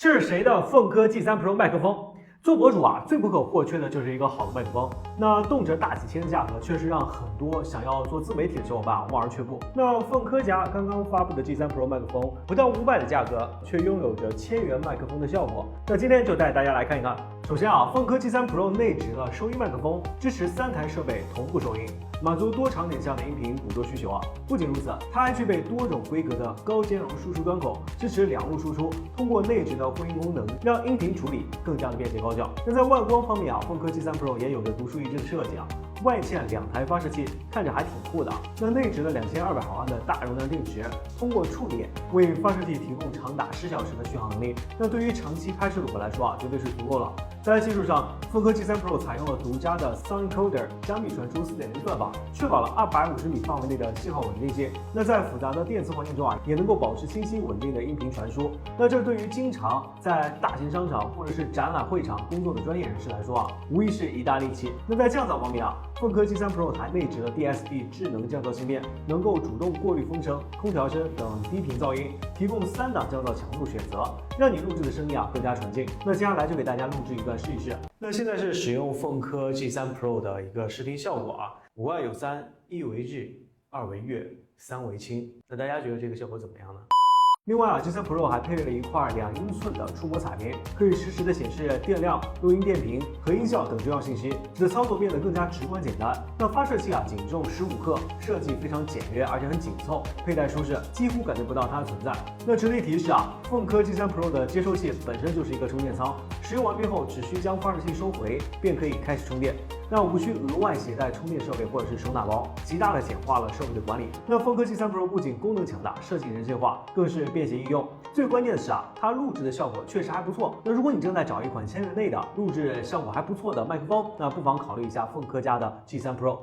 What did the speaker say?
这是谁的凤科 G3 Pro 麦克风？做博主最不可或缺的就是一个好的麦克风。那动辄大几千的价格，确实让很多想要做自媒体的小伙伴望而却步。那凤科家刚刚发布的 G3 Pro 麦克风，不到500的价格，却拥有着1000元麦克风的效果。那今天就带大家来看一看。首先凤科 G3 Pro 内置了收音麦克风，支持3台设备同步收音，满足多场景下的音频捕捉需求不仅如此，它还具备多种规格的高兼容输出端口，支持2路输出，通过内置的混音功能，让音频处理更加的便捷高效。那在外观方面凤科 G3 Pro 也有着独树一帜的设计外嵌2台发射器，看着还挺酷的。那内置了2200毫安的大容量电池，通过触点为发射器提供长达10小时的续航能力。那对于长期拍摄的我来说绝对是足够了。在技术上，凤科 G3 Pro 采用了独家的 Sound Encoder 加密传输4.0算法，确保了250米范围内的信号稳定性。那在复杂的电磁环境中也能够保持清晰稳定的音频传输。那这对于经常在大型商场或者是展览会场工作的专业人士来说无疑是一大利器。那在降噪方面凤科 G3 Pro 还内置了 DSP 智能降噪芯片，能够主动过滤风声、空调声等低频噪音，提供3档降噪强度选择，让你录制的声音更加纯净。那接下来就给大家录制一段试一试。那现在是使用凤科 G3 Pro 的一个视听效果5二有3，一为日，2为月，3为清。那大家觉得这个效果怎么样呢？另外G3 Pro 还配备了一块2英寸的触摸彩屏，可以实时的显示电量、录音电瓶和音效等重要信息，使得操作变得更加直观简单。那发射器仅重15克，设计非常简约，而且很紧凑，佩戴舒适，几乎感觉不到它的存在。那值得一提是凤科 G3 Pro 的接收器本身就是一个充电仓，使用完毕后只需将发射器收回，便可以开始充电。那无需额外携带充电设备或者是收纳包，极大的简化了设备的管理。那凤科 G3 Pro 不仅功能强大，设计人性化，更是便携易用。最关键的是它录制的效果确实还不错。那如果你正在找一款1000元内的录制效果还不错的麦克风，那不妨考虑一下凤科家的 G3 Pro。